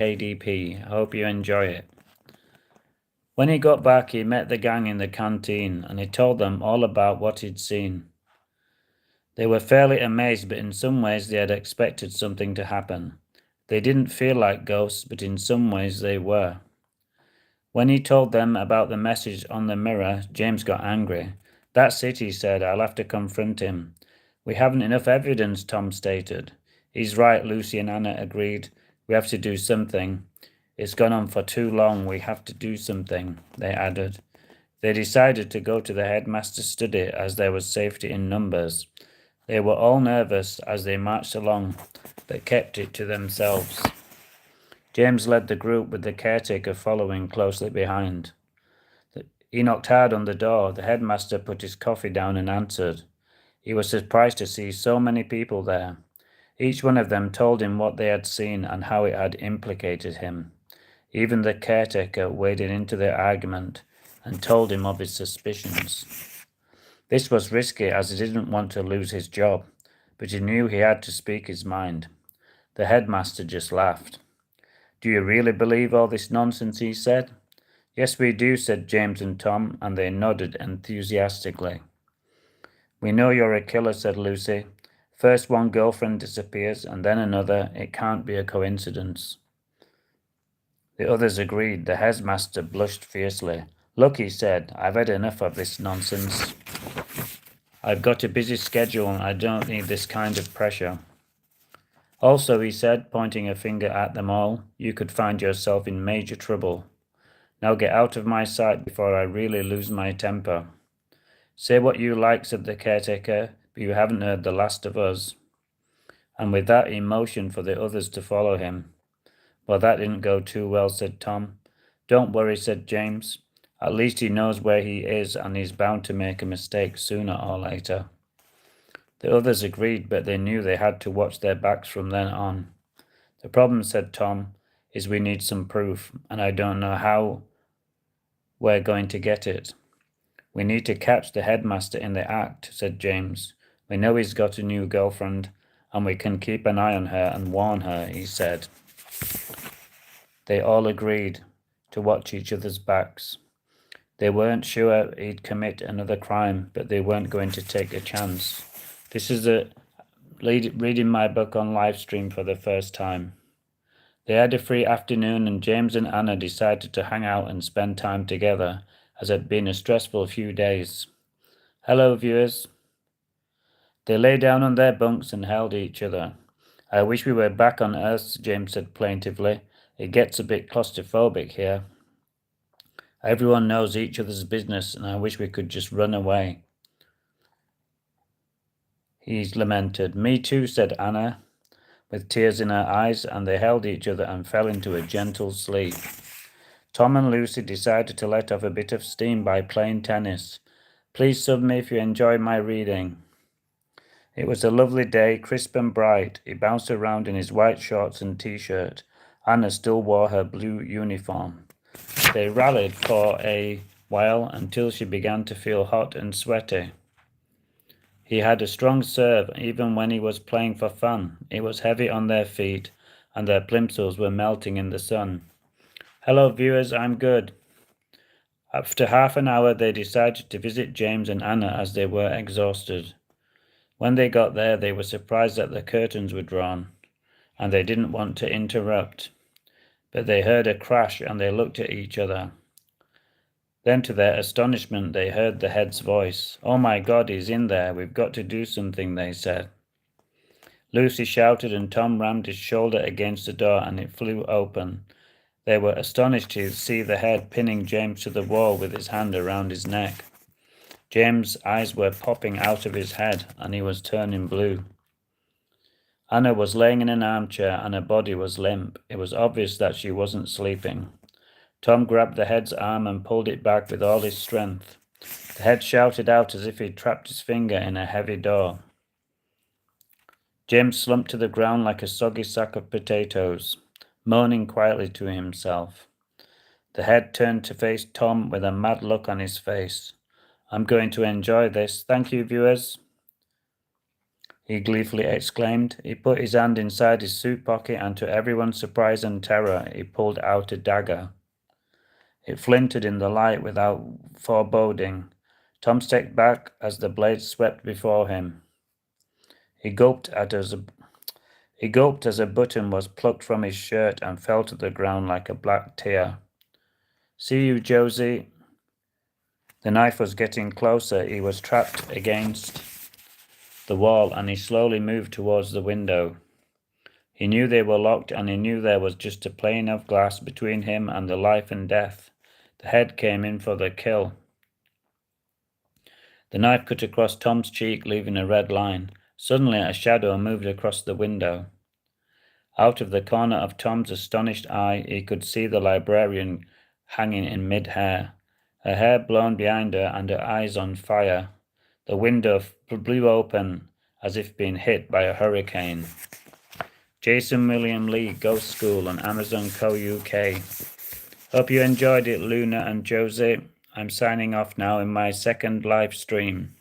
KDP. I hope you enjoy it. When he got back, he met the gang in the canteen and he told them all about what he'd seen. They were fairly amazed, but in some ways they had expected something to happen. They didn't feel like ghosts, but in some ways they were. When he told them about the message on the mirror, James got angry. That's it, he said. I'll have to confront him. We haven't enough evidence, Tom stated. He's right, Lucy and Anna agreed. We have to do something. It's gone on for too long. We have to do something, they added. They decided to go to the headmaster's study as there was safety in numbers. They were all nervous as they marched along, but kept it to themselves. James led the group with the caretaker following closely behind. He knocked hard on the door. The headmaster put his coffee down and answered. He was surprised to see so many people there. Each one of them told him what they had seen and how it had implicated him. Even the caretaker waded into their argument and told him of his suspicions. This was risky as he didn't want to lose his job, but he knew he had to speak his mind. The headmaster just laughed. Do you really believe all this nonsense, he said. Yes, we do, said James and Tom, and they nodded enthusiastically. We know you're a killer, said Lucy. First one girlfriend disappears, and then another. It can't be a coincidence. The others agreed. The headmaster blushed fiercely. Look, he said, I've had enough of this nonsense. I've got a busy schedule and I don't need this kind of pressure. Also, he said, pointing a finger at them all, you could find yourself in major trouble. Now get out of my sight before I really lose my temper. Say what you like, said the caretaker, but you haven't heard the last of us. And with that he motioned for the others to follow him. Well, that didn't go too well, said Tom. Don't worry, said James. At least he knows where he is and he's bound to make a mistake sooner or later. The others agreed, but they knew they had to watch their backs from then on. The problem, said Tom, is we need some proof, and I don't know how we're going to get it. We need to catch the headmaster in the act, said James. We know he's got a new girlfriend, and we can keep an eye on her and warn her, he said. They all agreed to watch each other's backs. They weren't sure he'd commit another crime, but they weren't going to take a chance. This is reading my book on live stream for the first time. They had a free afternoon and James and Anna decided to hang out and spend time together as it had been a stressful few days. Hello, viewers. They lay down on their bunks and held each other. I wish we were back on Earth, James said plaintively. It gets a bit claustrophobic here. Everyone knows each other's business and I wish we could just run away. He lamented. Me too, said Anna, with tears in her eyes, and they held each other and fell into a gentle sleep. Tom and Lucy decided to let off a bit of steam by playing tennis. Please sub me if you enjoy my reading. It was a lovely day, crisp and bright. He bounced around in his white shorts and t-shirt. Anna still wore her blue uniform. They rallied for a while until she began to feel hot and sweaty. He had a strong serve even when he was playing for fun. It was heavy on their feet, and their plimsolls were melting in the sun. Hello, viewers, I'm good. After half an hour, they decided to visit James and Anna as they were exhausted. When they got there, they were surprised that the curtains were drawn, and they didn't want to interrupt. But they heard a crash, and they looked at each other. Then, to their astonishment, they heard the head's voice. Oh my God, he's in there. We've got to do something, they said. Lucy shouted and Tom rammed his shoulder against the door and it flew open. They were astonished to see the head pinning James to the wall with his hand around his neck. James' eyes were popping out of his head and he was turning blue. Anna was laying in an armchair and her body was limp. It was obvious that she wasn't sleeping. Tom grabbed the head's arm and pulled it back with all his strength. The head shouted out as if he'd trapped his finger in a heavy door. James slumped to the ground like a soggy sack of potatoes, moaning quietly to himself. The head turned to face Tom with a mad look on his face. I'm going to enjoy this. Thank you, viewers. he gleefully exclaimed. He put his hand inside his suit pocket, and to everyone's surprise and terror, he pulled out a dagger. It flinted in the light without foreboding. Tom stepped back as the blade swept before him. He gulped as a button was plucked from his shirt and fell to the ground like a black tear. See you, Josie. The knife was getting closer. He was trapped against the wall, and he slowly moved towards the window. He knew they were locked, and he knew there was just a pane of glass between him and the life and death. The head came in for the kill. The knife cut across Tom's cheek, leaving a red line. Suddenly a shadow moved across the window. Out of the corner of Tom's astonished eye, he could see the librarian hanging in mid-air, her hair blown behind her and her eyes on fire. The window blew open as if being hit by a hurricane. Jason William Lee, Ghost School on Amazon Co. UK. Hope you enjoyed it, Luna and Josie. I'm signing off now in my second live stream.